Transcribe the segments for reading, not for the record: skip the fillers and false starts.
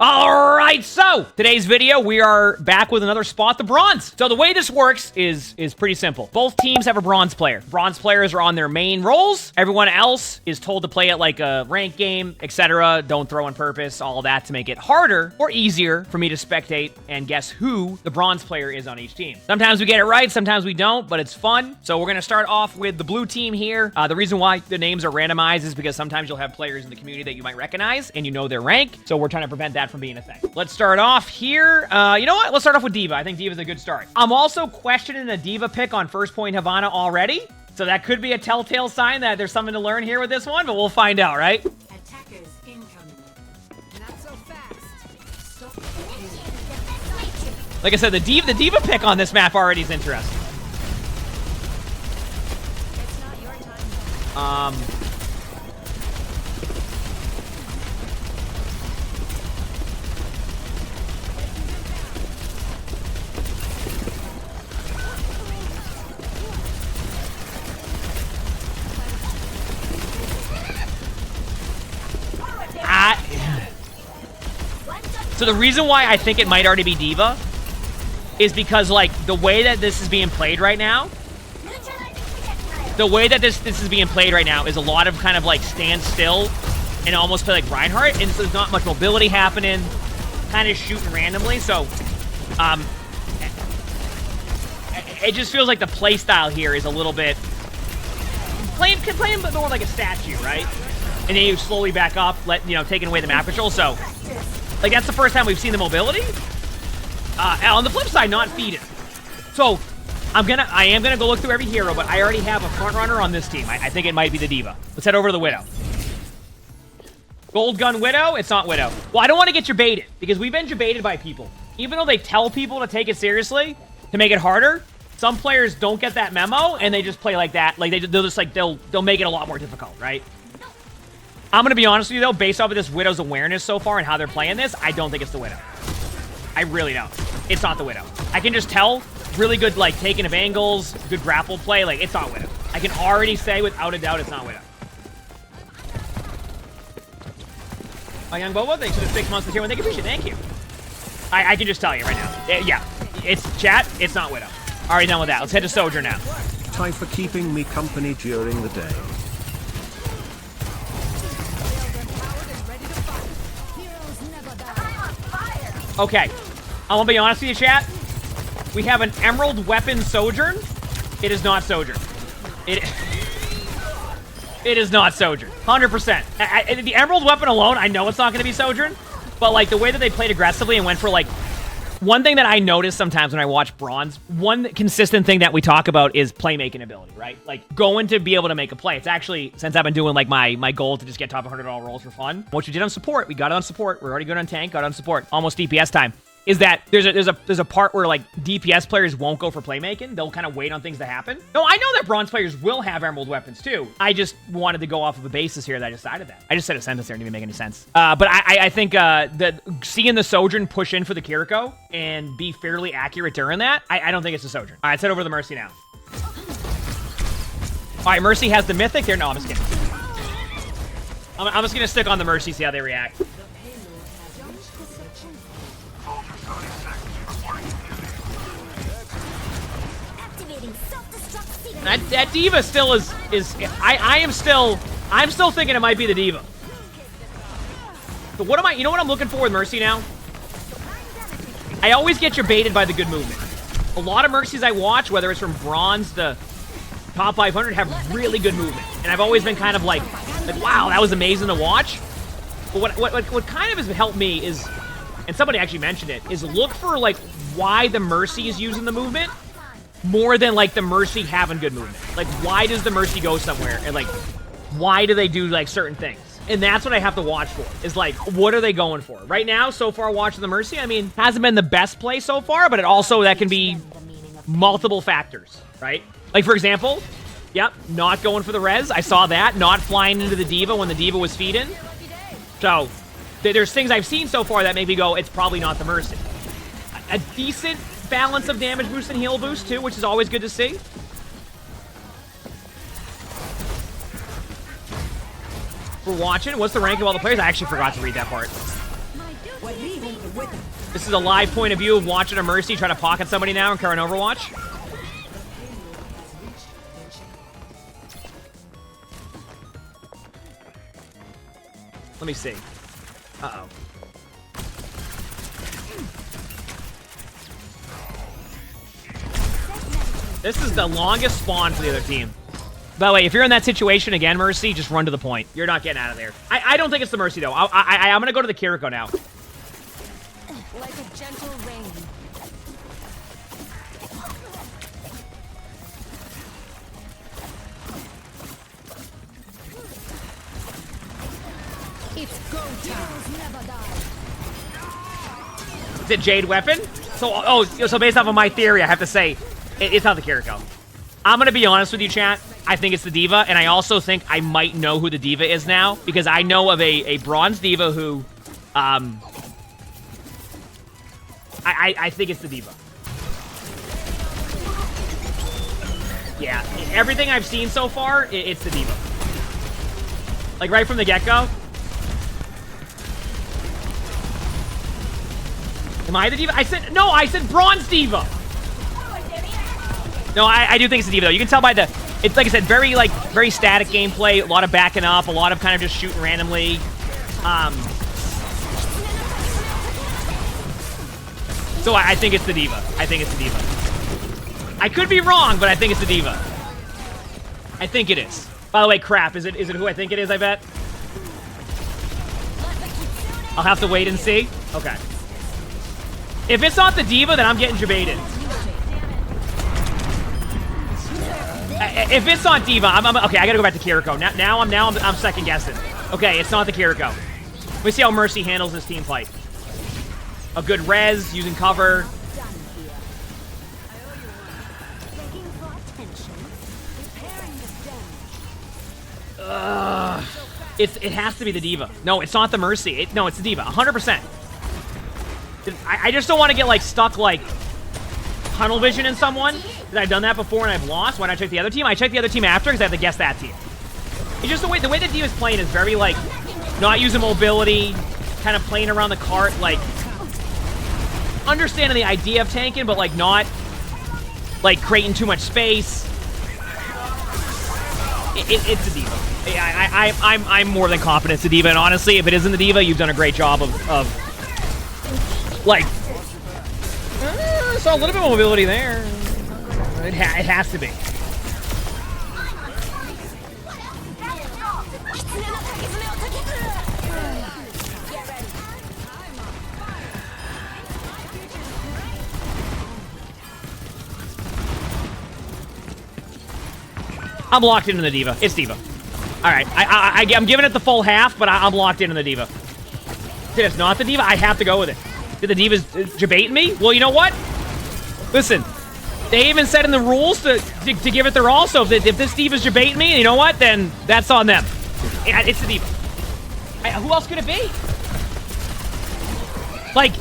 All right, so today's video, we are back with another spot, the bronze. So the way this works is pretty simple. Both teams have a bronze player. Bronze players are on their main roles. Everyone else is told to play it like a ranked game, etc. Don't throw on purpose, all that to make it harder or easier for me to spectate and guess who the bronze player is on each team. Sometimes we get it right, sometimes we don't, but it's fun. So we're gonna start off with the blue team here. The reason why the names are randomized is because sometimes you'll have players in the community that you might recognize and you know their rank. So we're trying to prevent that from being a thing. Let's start off here. You know what? Let's start off with D.Va. I think D.Va's a good start. I'm also questioning a D.Va pick on First Point Havana already. So that could be a telltale sign that there's something to learn here with this one, but we'll find out, right? Attackers incoming. Not so fast. Stop. Like I said, the D.Va pick on this map already is interesting. It's not your time. So the reason why I think it might already be D.Va is because, like, the way that this is being played right now, is a lot of kind of, like, stand still and almost play like Reinhardt, and so there's not much mobility happening, kind of shooting randomly, so, it just feels like the play style here is a little bit, playing more like a statue, right? And then you slowly back up, taking away the map control, so... Like, that's the first time we've seen the mobility. On the flip side, not feeding. So, I am gonna go look through every hero, but I already have a front runner on this team. I think it might be the D.Va. Let's head over to the Widow. Gold gun Widow, it's not Widow. Well, I don't want to get you baited, because we've been baited by people. Even though they tell people to take it seriously, to make it harder, some players don't get that memo, and they just play like that. Like, they'll make it a lot more difficult, right? I'm going to be honest with you, though, based off of this Widow's awareness so far and how they're playing this, I don't think it's the Widow. I really don't. It's not the Widow. I can just tell, really good, like, taking of angles, good grapple play, like, it's not Widow. I can already say without a doubt it's not Widow. My young Boba, thanks for the 6 months of here. Thank you, thank you. I can just tell you right now. Yeah, it's chat, it's not Widow. Already done with that. Let's head to Soldier now. Time for keeping me company during the day. Okay, I'm gonna be honest with you, chat. We have an Emerald Weapon Sojourn. It is not Sojourn. It is not Sojourn. 100%. The Emerald Weapon alone, I know it's not gonna be Sojourn, but like the way that they played aggressively and went for like, one thing that I notice sometimes when I watch Bronze, one consistent thing that we talk about is playmaking ability, right? Like going to be able to make a play. It's actually, since I've been doing like my goal to just get top $100 rolls for fun, what we did on support, we got it on support. We're already good on tank, got it on support. Almost DPS time. Is that there's a part where like DPS players won't go for playmaking. They'll kind of wait on things to happen. No, I know that bronze players will have emerald weapons too. I just wanted to go off of a basis here that I decided that. I just said a sentence there, it didn't even make any sense. But I think that seeing the Sojourn push in for the Kiriko and be fairly accurate during that, I don't think it's a Sojourn. All right, let's head over to the Mercy now. All right, Mercy has the Mythic there. No, I'm just kidding. I'm just gonna stick on the Mercy, see how they react. That D.Va still is I'm still thinking it might be the D.Va. But what you know what I'm looking for with Mercy now? I always get you baited by the good movement. A lot of Mercies I watch, whether it's from bronze to top 500, have really good movement. And I've always been kind of like wow, that was amazing to watch. But what kind of has helped me is, and somebody actually mentioned it, is look for like why the Mercy is using the movement more than like the Mercy having good movement. Like, why does the Mercy go somewhere? And like, why do they do like certain things? And that's what I have to watch for, is like, what are they going for? Right now, so far watching the Mercy, I mean, hasn't been the best play so far, but it also, that can be multiple factors, right? Like, for example, yep, not going for the res. I saw that. Not flying into the D.Va when the D.Va was feeding. So, there's things I've seen so far that make me go, it's probably not the Mercy. A decent balance of damage boost and heal boost too, which is always good to see. We're watching. What's the rank of all the players? I actually forgot to read that part. This is a live point of view of watching a Mercy try to pocket somebody now in current Overwatch. Let me see. Uh-oh. This is the longest spawn for the other team. By the way, if you're in that situation again, Mercy, just run to the point. You're not getting out of there. I don't think it's the Mercy, though. I'm gonna go to the Kiriko now. Like a gentle rain. It's go time. Never die. Is it Jade Weapon? So based off of my theory, I have to say, it's not the Kiriko. I'm gonna be honest with you, chat. I think it's the D.Va, and I also think I might know who the D.Va is now, because I know of a bronze D.Va who, I think it's the D.Va. Yeah, everything I've seen so far, it's the D.Va. Like, right from the get-go. Am I the D.Va? I said bronze D.Va! No, I do think it's the D.Va, though. You can tell by the... It's, like I said, very static gameplay, a lot of backing up, a lot of kind of just shooting randomly. So I think it's the D.Va. I think it's the D.Va. I could be wrong, but I think it's the D.Va. I think it is. By the way, crap, is it who I think it is, I bet? I'll have to wait and see. Okay. If it's not the D.Va, then I'm getting debated. If it's not D.Va, okay. I gotta go back to Kiriko. Now I'm second guessing. Okay, it's not the Kiriko. Let me see how Mercy handles this team fight. A good res, using cover. It has to be the D.Va. No, it's not the Mercy. No, it's the D.Va. 100%. I just don't want to get like stuck like tunnel vision in someone. Because I've done that before and I've lost. When I check the other team, I check the other team after because I have to guess that team. It's just the way that D.Va's playing is very like not using mobility, kind of playing around the cart, like understanding the idea of tanking, but like not like creating too much space. It's the D.Va. I'm more than confident it's the D.Va, and honestly, if it isn't the D.Va, you've done a great job of like saw a little bit of mobility there. It has to be. I'm locked into the D.Va. It's D.Va. All right, I'm giving it the full half, but I'm locked into the D.Va. If it's not the D.Va, I have to go with it. Did the D.Va's debate me? Well, you know what? Listen, they even said in the rules to give it their all, so if this D.Va's debating me, you know what? Then that's on them. It's the D.Va. Who else could it be? Like...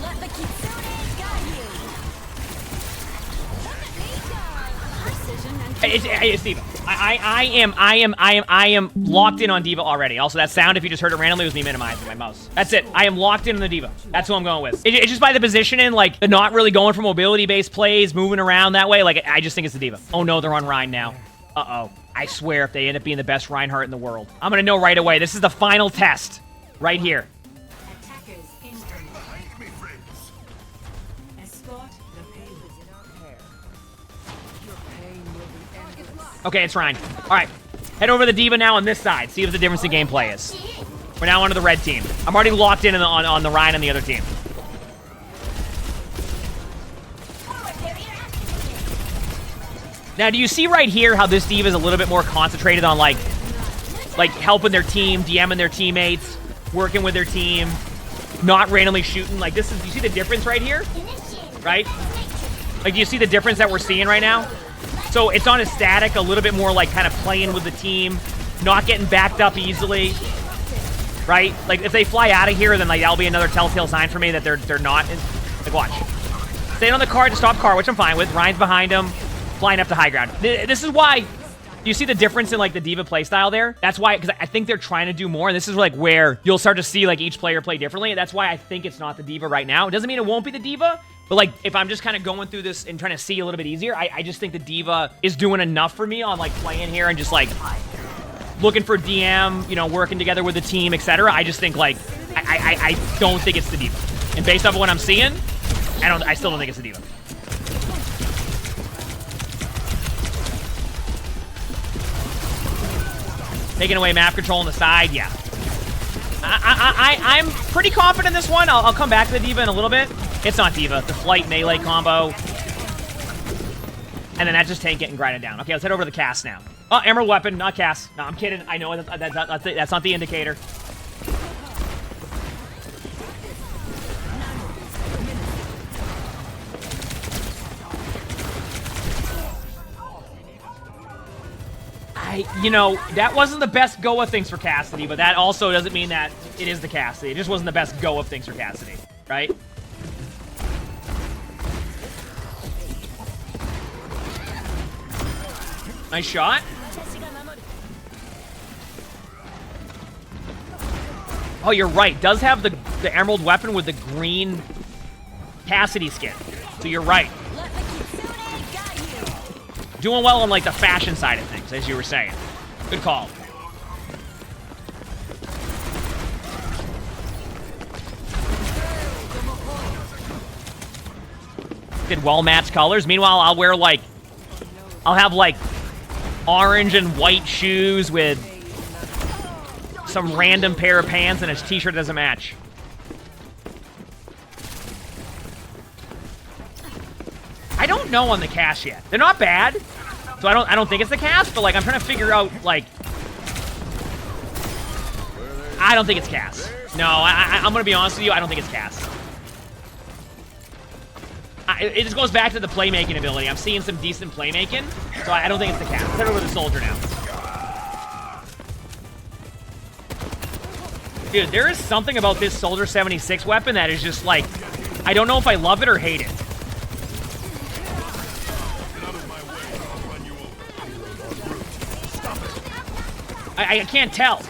It's D.Va. I am locked in on D.Va already. Also, that sound, if you just heard it randomly, was me minimizing my mouse. That's it. I am locked in on the D.Va. That's who I'm going with. It's just by the positioning, like, the not really going for mobility-based plays, moving around that way. Like, I just think it's the D.Va. Oh, no, they're on Rhine now. Uh-oh. I swear, if they end up being the best Reinhardt in the world, I'm gonna know right away. This is the final test. Right here. Okay, it's Rhine. All right, head over to the D.Va now on this side. See what the difference in gameplay is. We're now onto the red team. I'm already locked in on the Rhine and the other team. Now, do you see right here how this D.Va is a little bit more concentrated on like helping their team, DMing their teammates, working with their team, not randomly shooting? Like this is, do you see the difference right here? Right? Like, do you see the difference that we're seeing right now? So it's not as static, a little bit more like kind of playing with the team, not getting backed up easily, right? Like if they fly out of here, then like that'll be another telltale sign for me that they're not. Like watch, staying on the cart to stop car, which I'm fine with. Ryan's behind him, flying up to high ground. This is why you see the difference in like the D.Va playstyle there? That's why, because I think they're trying to do more, and this is like where you'll start to see like each player play differently. That's why I think it's not the D.Va right now. It doesn't mean it won't be the D.Va, but like if I'm just kind of going through this and trying to see a little bit easier, I just think the D.Va is doing enough for me on like playing here and just like looking for DM, you know, working together with the team, etc. I just think like I don't think it's the D.Va, and based off of what I'm seeing, I still don't think it's the D.Va. Taking away map control on the side, yeah. I'm pretty confident in this one. I'll come back to the D.Va in a little bit. It's not D.Va. The flight melee combo. And then that's just tank getting grinded down. Okay, let's head over to the cast now. Oh, emerald weapon, not cast. No, I'm kidding. I know that's not the indicator. You know, that wasn't the best go of things for Cassidy, but that also doesn't mean that it is the Cassidy. It just wasn't the best go of things for Cassidy, right? Nice shot. Oh, you're right. Does have the emerald weapon with the green Cassidy skin. So you're right. Doing well on like the fashion side of things, as you were saying. Good call. Did well-matched colors. Meanwhile, I'll have like orange and white shoes with some random pair of pants and a t-shirt that doesn't match. I don't know on the cast yet. They're not bad, so I don't think it's the cast. But like I'm trying to figure out like I don't think it's cast. No, I'm gonna be honest with you. I don't think it's cast. It just goes back to the playmaking ability. I'm seeing some decent playmaking, so I don't think it's the cast. Let's head over to the soldier now. Dude, there is something about this Soldier 76 weapon that is just like I don't know if I love it or hate it. I can't tell.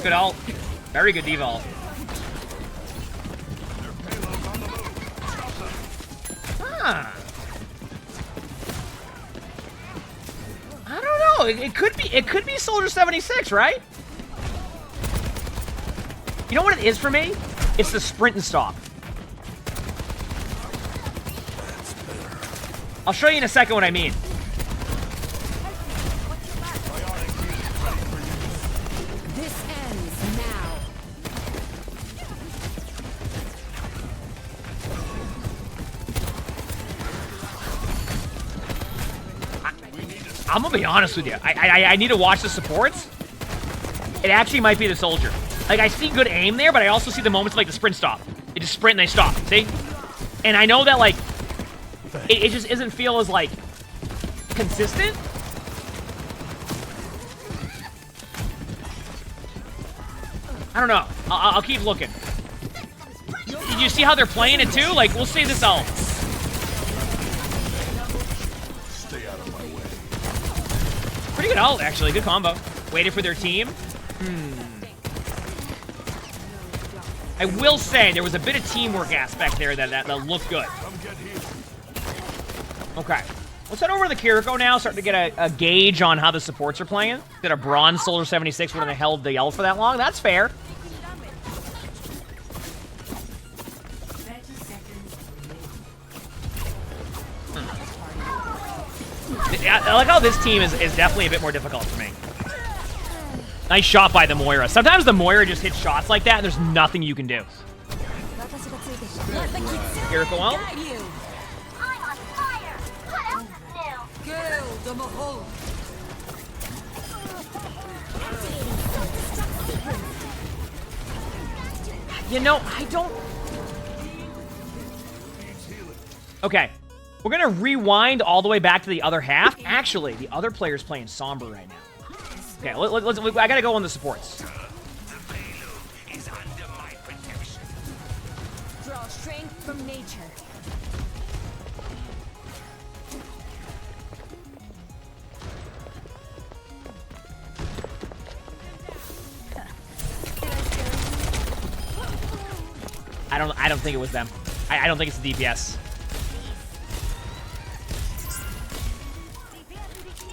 Good ult. Very good D.Va ult. Huh. I don't know. It could be Soldier 76, right? You know what it is for me? It's the sprint and stop. I'll show you in a second what I mean. This ends now. I'm gonna be honest with you. I need to watch the supports. It actually might be the soldier. Like, I see good aim there, but I also see the moments like the sprint stop. They just sprint and they stop, see? And I know that, like, it just isn't feel as, like, consistent. I don't know. I'll keep looking. Did you see how they're playing it, too? Like, we'll see this ult. Pretty good ult, actually. Good combo. Waited for their team. I will say there was a bit of teamwork aspect there that looked good. Okay. Let's head over to the Kiriko now, starting to get a gauge on how the supports are playing. Did a bronze Soldier 76 when they held the L for that long. That's fair. I like how this team is definitely a bit more difficult for me. Nice shot by the Moira. Sometimes the Moira just hits shots like that and there's nothing you can do. Kiriko ult. I'm on fire! What else to do? You know, I don't... Okay. We're going to rewind all the way back to the other half. Actually, the other player's playing Sombra right now. Okay, I got to go on the supports. nature. I don't think it was them. I don't think it's the DPS.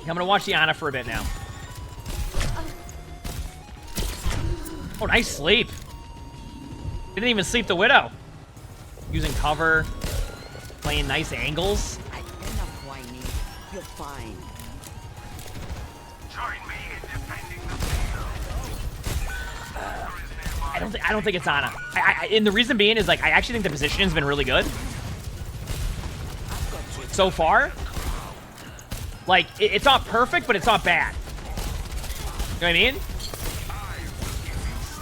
I'm gonna watch the Ana for a bit now. Oh, nice sleep. Didn't even sleep the Widow. Using cover, playing nice angles. Enough whining. You're fine. Join me in defending the field. I don't think it's Ana. And the reason being is like I actually think the positioning's been really good so far. Like it's not perfect, but it's not bad. You know what I mean?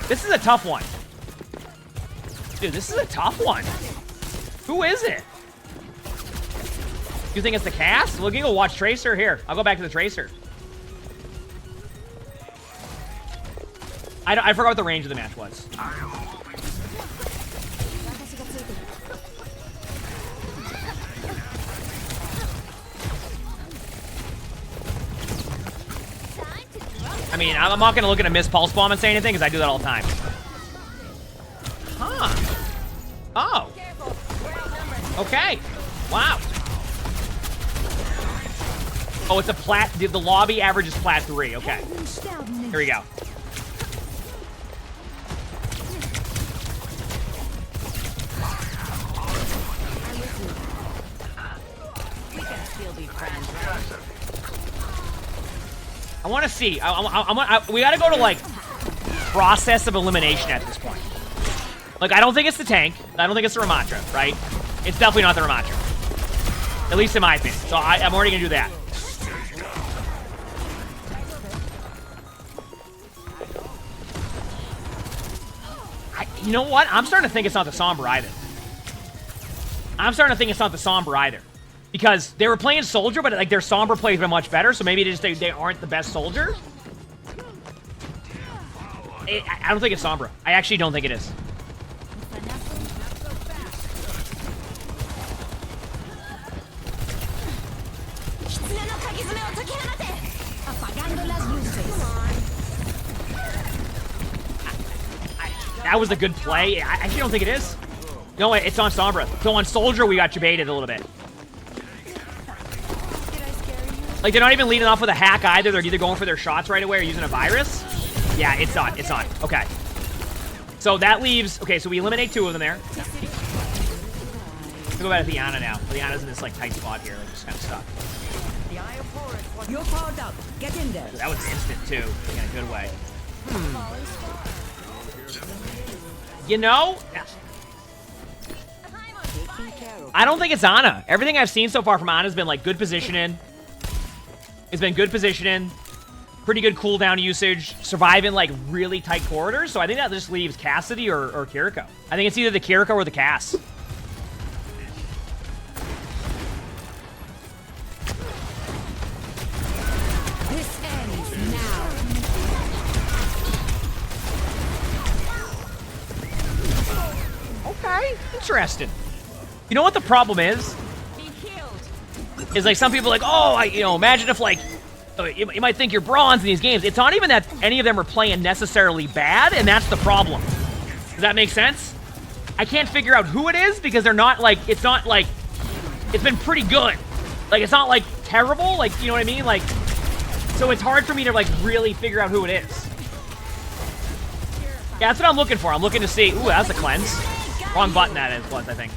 This is a tough one. Dude, this is a tough one. Who is it? You think it's the cast? We'll go watch Tracer here. I'll go back to the Tracer. I forgot what the range of the match was. I mean, I'm not gonna look at a miss pulse bomb and say anything because I do that all the time. Huh. Oh. Okay. Wow. Oh, it's a plat. The lobby average is plat 3. Okay. Here we go. We can still be friends, right? I want to see. We got to go to, like, process of elimination at this point. Like, I don't think it's the tank. I don't think it's the Ramatra, right? It's definitely not the Ramatra. At least in my opinion. So I'm already going to do that. You know what? I'm starting to think it's not the Sombra either. I'm starting to think it's not the Sombra either. Because they were playing Soldier, but like their Sombra plays been much better, so maybe they aren't the best Soldier. I don't think it's Sombra. I actually don't think it is. That was a good play. I actually don't think it is. No, it's on Sombra. So on Soldier, we got you baited a little bit. Like, they're not even leading off with a hack either. They're either going for their shots right away or using a virus. Yeah, it's on. It's on. Okay. So that leaves... Okay, so we eliminate 2 of them there. Let's go back to the Ana now. The Ana's in this, like, tight spot here. Like, just kind of stuck. You're powered up. Get in there. That was instant, too. In a good way. You know... I don't think it's Ana. Everything I've seen so far from Ana has been, like, good positioning. It's been good positioning, pretty good cooldown usage, surviving like really tight corridors. So I think that just leaves Cassidy or Kiriko. I think it's either the Kiriko or the Cass. This ends now. Okay, interesting. You know what the problem is? Is like some people are like, oh, imagine if like, you might think you're bronze in these games. It's not even that any of them are playing necessarily bad, and that's the problem. Does that make sense? I can't figure out who it is because they're not like, it's not like, it's been pretty good. Like, it's not like terrible, like, you know what I mean? Like, so it's hard for me to like really figure out who it is. Yeah, that's what I'm looking for. I'm looking to see, ooh, that's a cleanse. Wrong button that is, I think.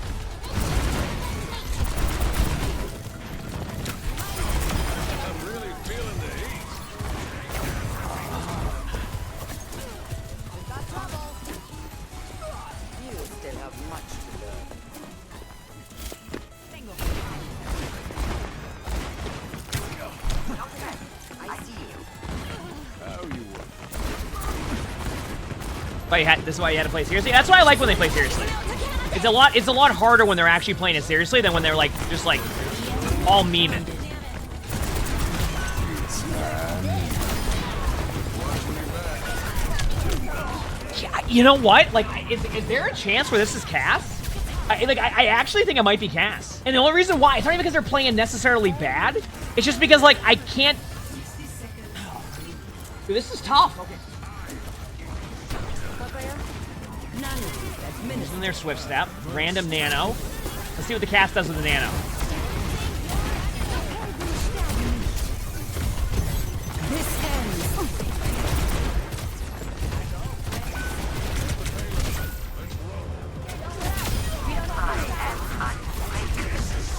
This is why you had to play seriously. That's why I like when they play seriously. It's a lot harder when they're actually playing it seriously than when they're like just like all memeing. You know what? Like, is there a chance where this is Cass? I actually think it might be Cass. And the only reason why, it's not even because they're playing necessarily bad. It's just because, like, I can't... Dude, this is tough. Okay. Using their Swift Step. Random Nano. Let's see what the Cass does with the Nano. This ends.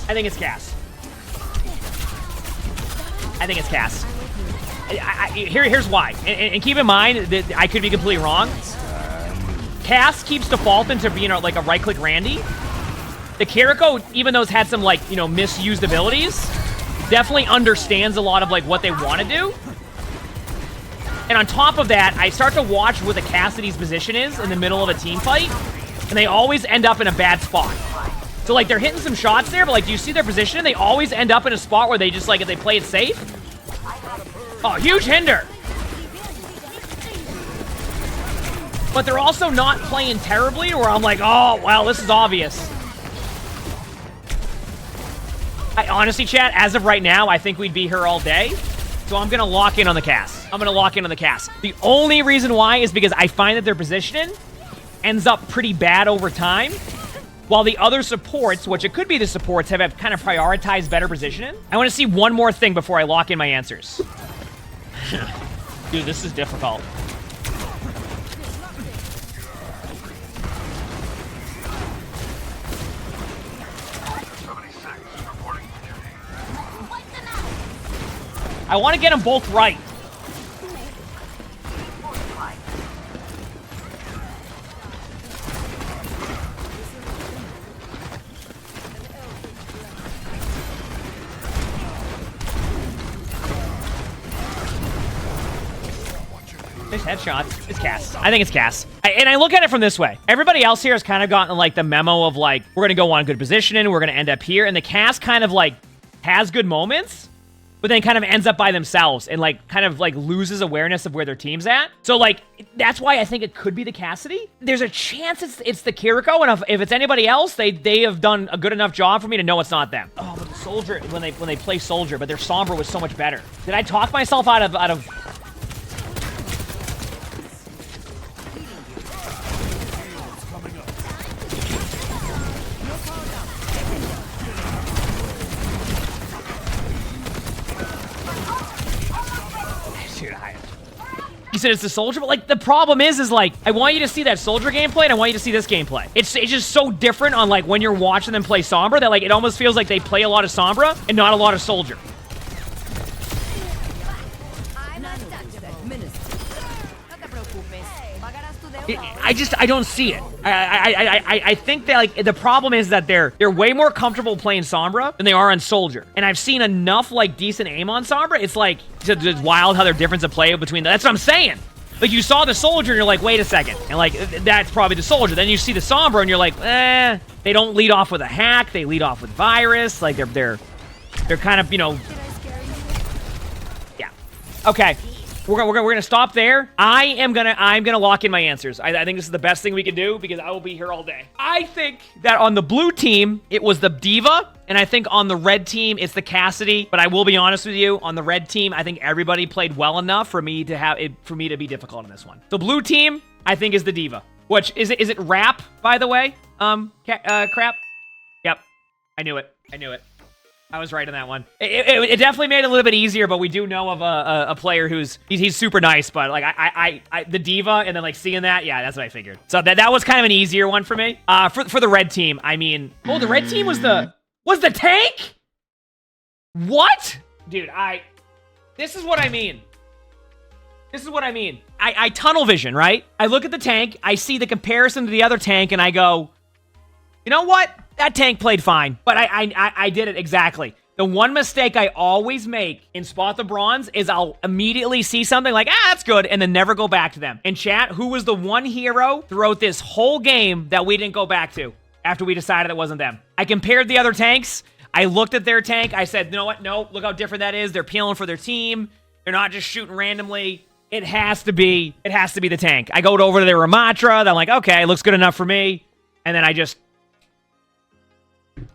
I think it's Cass. I think it's Cass. Here's why. And keep in mind that I could be completely wrong. Cass keeps defaulting to being like a right-click Randy. The Kiriko, even though it's had some, like, you know, misused abilities, definitely understands a lot of, like, what they want to do. And on top of that, I start to watch where the Cassidy's position is in the middle of a team fight, and they always end up in a bad spot. So, like, they're hitting some shots there, but, like, do you see their position? They always end up in a spot where they just, like, if they play it safe. Oh, huge hinder. But they're also not playing terribly, where I'm like, oh, well, this is obvious. I honestly, chat, as of right now, I think we'd be here all day. So I'm going to lock in on the Cass. I'm going to lock in on the Cass. The only reason why is because I find that their positioning ends up pretty bad over time. While the other supports, which it could be the supports, have kind of prioritized better positioning. I want to see one more thing before I lock in my answers. Dude, this is difficult. I want to get them both right. Nice headshots. It's Cass. I think it's Cass. And I look at it from this way. Everybody else here has kind of gotten, like, the memo of, like, we're going to go on good positioning, we're going to end up here. And the Cass kind of, like, has good moments, but then kind of ends up by themselves and, like, kind of, like, loses awareness of where their team's at. So, like, that's why I think it could be the Cassidy. There's a chance it's the Kiriko, and if it's anybody else, they have done a good enough job for me to know it's not them. Oh, but the Soldier, when they play Soldier, but their Sombra was so much better. Did I talk myself out of... You said it's the Soldier, but, like, the problem is like, I want you to see that Soldier gameplay, and I want you to see this gameplay. It's just so different on, like, when you're watching them play Sombra that, like, it almost feels like they play a lot of Sombra and not a lot of Soldier. I don't see it. I think that, like, the problem is that they're way more comfortable playing Sombra than they are on Soldier. And I've seen enough, like, decent aim on Sombra. It's like, it's wild how their difference of play between that's what I'm saying. Like, you saw the Soldier and you're like, wait a second. And, like, that's probably the Soldier. Then you see the Sombra and you're like, they don't lead off with a hack. They lead off with virus. Like, they're kind of, you know. Yeah. Okay. We're gonna stop there. I'm gonna lock in my answers. I think this is the best thing we can do because I will be here all day. I think that on the blue team, it was the Diva, and I think on the red team, it's the Cassidy. But I will be honest with you, on the red team, I think everybody played well enough for me to be difficult in this one. The blue team, I think, is the Diva. Which is it Rap, by the way? Crap. Yep. I knew it. I was right on that one. It definitely made it a little bit easier, but we do know of a player he's super nice, but, like, I the Diva, and then, like, seeing that, yeah, that's what I figured. So that was kind of an easier one for me. For the red team, I mean, oh, the red team was the tank? What? Dude, this is what I mean. I tunnel vision, right? I look at the tank, I see the comparison to the other tank, and I go, you know what? That tank played fine, but I did it exactly. The one mistake I always make in Spot the Bronze is I'll immediately see something like, that's good, and then never go back to them. And chat, who was the one hero throughout this whole game that we didn't go back to after we decided it wasn't them? I compared the other tanks. I looked at their tank. I said, you know what? No, look how different that is. They're peeling for their team. They're not just shooting randomly. It has to be the tank. I go over to their Ramatra. I'm like, okay, looks good enough for me. And then I just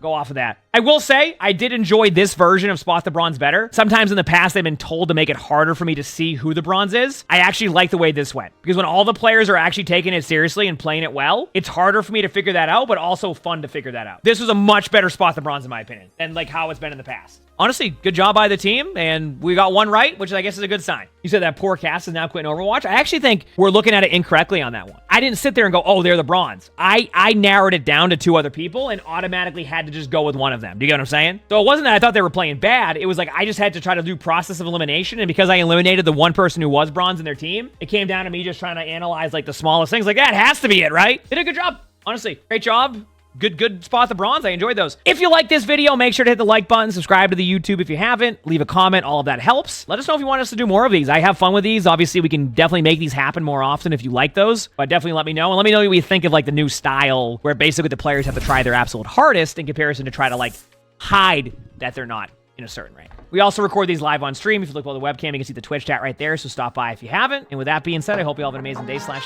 Go off of that. I will say, I did enjoy this version of Spot the Bronze better. Sometimes in the past, I've been told to make it harder for me to see who the bronze is. I actually like the way this went. Because when all the players are actually taking it seriously and playing it well, it's harder for me to figure that out, but also fun to figure that out. This was a much better Spot the Bronze, in my opinion, than like how it's been in the past. Honestly, good job by the team, and we got one right, which I guess is a good sign. You said that poor cast is now quitting Overwatch. I actually think we're looking at it incorrectly on that one. I didn't sit there and go, oh, they're the bronze. I narrowed it down to 2 other people and automatically had to just go with one of them. Do you get what I'm saying? So it wasn't that I thought they were playing bad. It was like I just had to try to do process of elimination, and because I eliminated the one person who was bronze in their team, it came down to me just trying to analyze like the smallest things. Like, that has to be it, right? They did a good job. Honestly, great job. Good Spot the Bronze. I enjoyed those. If you like this video, make sure to hit the like button, subscribe to the YouTube if you haven't, leave a comment. All of that helps. Let us know if you want us to do more of these. I have fun with these. Obviously, we can definitely make these happen more often if you like those, but definitely let me know. And let me know what you think of like the new style where basically the players have to try their absolute hardest in comparison to try to like hide that they're not in a certain rank. We also record these live on stream. If you look below the webcam, you can see the Twitch chat right there, so stop by if you haven't. And with that being said, I hope you all have an amazing day/night.